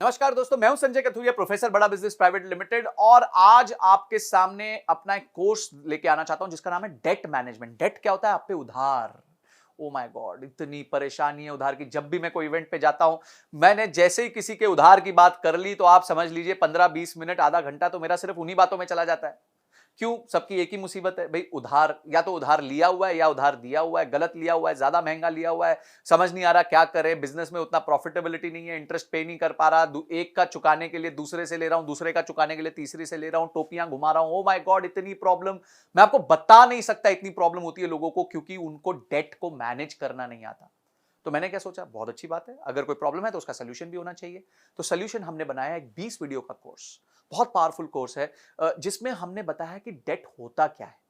नमस्कार दोस्तों, मैं हूं संजय कथुरिया, प्रोफेसर बड़ा बिजनेस प्राइवेट लिमिटेड। और आज आपके सामने अपना एक कोर्स लेके आना चाहता हूं जिसका नाम है डेट मैनेजमेंट। डेट क्या होता है? आप पे उधार। ओ माय गॉड, इतनी परेशानी है उधार की। जब भी मैं कोई इवेंट पे जाता हूं, मैंने जैसे ही किसी के उधार की बात कर ली तो आप समझ लीजिए 15-20 मिनट, आधा घंटा तो मेरा सिर्फ उन्हीं बातों में चला जाता है। क्यों? सबकी एक ही मुसीबत है भाई, उधार। या तो उधार लिया हुआ है या उधार दिया हुआ है, गलत लिया हुआ है, ज्यादा महंगा लिया हुआ है, समझ नहीं आ रहा क्या करे। बिजनेस में उतना प्रॉफिटेबिलिटी नहीं है, इंटरेस्ट पे नहीं कर पा रहा, एक का चुकाने के लिए दूसरे से ले रहा हूं, दूसरे का चुकाने के लिए तीसरे से ले रहा हूं, टोपियां घुमा रहा हूं। ओ माय गॉड, इतनी प्रॉब्लम मैं आपको बता नहीं सकता। इतनी प्रॉब्लम होती है लोगों को क्योंकि उनको डेट को मैनेज करना नहीं आता। तो मैंने क्या सोचा, बहुत अच्छी बात है, अगर कोई प्रॉब्लम है तो उसका सोल्यूशन भी होना चाहिए। तो सोल्यूशन हमने बनाया है एक 20 वीडियो का कोर्स। बहुत पावरफुल कोर्स है, जिसमें हमने बताया कि डेट होता क्या है,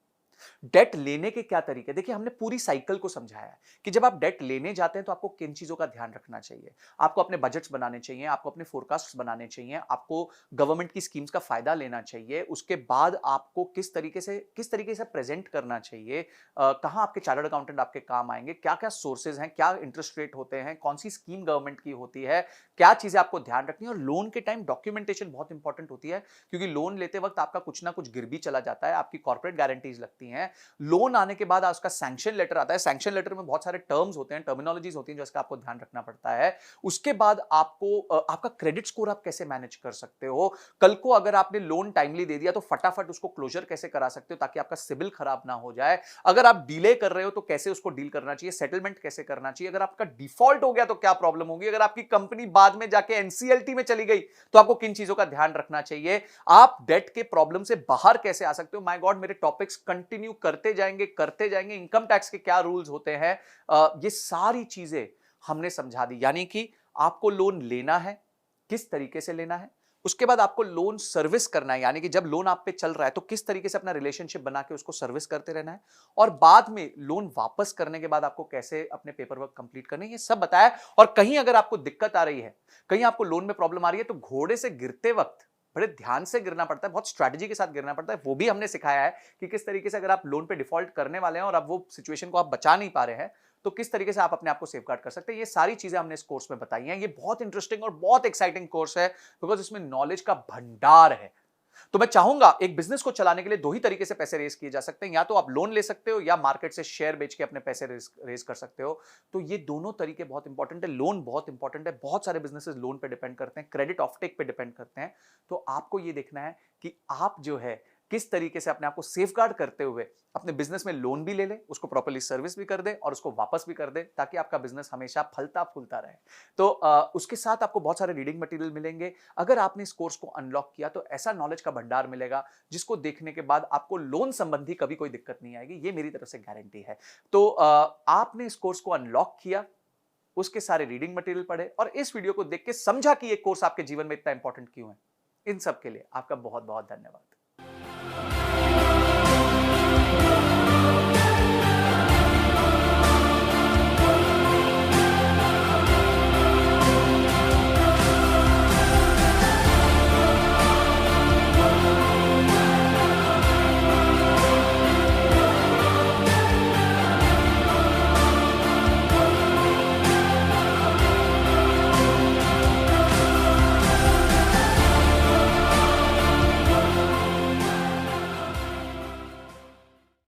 डेट लेने के क्या तरीके। देखिए, हमने पूरी साइकिल को समझाया है कि जब आप डेट लेने जाते हैं तो आपको किन चीजों का ध्यान रखना चाहिए। आपको अपने बजट्स बनाने चाहिए, आपको अपने फोरकास्ट्स बनाने चाहिए, आपको गवर्नमेंट की स्कीम्स का फायदा लेना चाहिए। उसके बाद आपको किस तरीके से प्रेजेंट करना चाहिए, कहां आपके चार्टर्ड अकाउंटेंट आपके काम आएंगे, क्या क्या सोर्सेज हैं, क्या इंटरेस्ट रेट होते हैं, कौन सी स्कीम गवर्नमेंट की होती है, क्या चीजें आपको ध्यान रखनी है। और लोन के टाइम डॉक्यूमेंटेशन बहुत इंपॉर्टेंट होती है, क्योंकि लोन लेते वक्त आपका कुछ ना कुछ गिर भी चला जाता है, आपकी कॉर्पोरेट गारंटीज लगती हैं। लोन आने के बाद उसका सैंक्शन लेटर आता है। सैंक्शन लेटर में बहुत सारे टर्म्स होते हैं, टर्मिनोलॉजीज होती हैं, जिसका आपको ध्यान रखना पड़ता है। उसके बाद आपको आपका क्रेडिट स्कोर आप कैसे मैनेज कर सकते हो। कल को अगर आपने लोन टाइमली दे दिया तो फटाफट उसको क्लोजर कैसे करा सकते हो ताकि आपका सिबिल खराब ना हो जाए। अगर आप डिले कर रहे हो तो कैसे उसको डील करना चाहिए, सेटलमेंट कैसे करना चाहिए। अगर आपका डिफॉल्ट हो गया तो क्या प्रॉब्लम होगी। अगर आपकी कंपनी बाद में जाके एनसीएलटी में चली गई तो आपको किन चीजों का ध्यान रखना चाहिए। आप डेट के प्रॉब्लम से बाहर कैसे आ सकते हो। माय गॉड, मेरे टॉपिक्स कंटिन्यू करते जाएंगे। इनकम टैक्स के क्या रूल्स होते हैं, ये सारी चीजें हमने समझा दी। यानी कि आपको लोन लेना है, किस तरीके से लेना है। उसके बाद आपको लोन सर्विस करना है, यानी कि जब लोन आप पे चल रहा है तो किस तरीके से अपना रिलेशनशिप बना के उसको सर्विस करते रहना है। और बाद में लोन वापस करने के बाद आपको कैसे अपने पेपर वर्क कंप्लीट करने, ये सब बताया। और कहीं अगर आपको दिक्कत आ रही है, कहीं आपको लोन में प्रॉब्लम आ रही है, तो घोड़े से गिरते वक्त बड़े ध्यान से गिरना पड़ता है, बहुत स्ट्रैटेजी के साथ गिरना पड़ता है। वो भी हमने सिखाया है कि किस तरीके से अगर आप लोन पे डिफॉल्ट करने वाले हैं और अब वो सिचुएशन को आप बचा नहीं पा रहे हैं, तो किस तरीके से आप अपने आप को सेफगार्ड कर सकते हैं। ये सारी चीजें हमने इस कोर्स में बताई हैं। ये बहुत इंटरेस्टिंग और बहुत एक्साइटिंग कोर्स है, बिकॉज इसमें नॉलेज का भंडार है। तो मैं चाहूंगा, एक बिजनेस को चलाने के लिए दो ही तरीके से पैसे रेज किए जा सकते हैं, या तो आप लोन ले सकते हो या मार्केट से शेयर बेच के अपने पैसे रेज कर सकते हो। तो ये दोनों तरीके बहुत इंपॉर्टेंट है। लोन बहुत इंपॉर्टेंट है, बहुत सारे बिजनेसेस लोन पे डिपेंड करते हैं, क्रेडिट ऑफटेक पे डिपेंड करते हैं। तो आपको ये देखना है कि आप जो है किस तरीके से अपने आप को सेफगार्ड करते हुए अपने बिजनेस में लोन भी ले ले, उसको प्रॉपर्ली सर्विस भी कर दे और उसको वापस भी कर दे, ताकि आपका बिजनेस हमेशा फलता फूलता रहे। तो उसके साथ आपको बहुत सारे रीडिंग मटेरियल मिलेंगे। अगर आपने इस कोर्स को अनलॉक किया तो ऐसा नॉलेज का भंडार मिलेगा जिसको देखने के बाद आपको लोन संबंधी कभी कोई दिक्कत नहीं आएगी, ये मेरी तरफ से गारंटी है। तो आपने इस कोर्स को अनलॉक किया, उसके सारे रीडिंग मटेरियल पढ़े और इस वीडियो को देख के समझा कि ये कोर्स आपके जीवन में इतना इंपॉर्टेंट क्यों है। इन सब के लिए आपका बहुत बहुत धन्यवाद।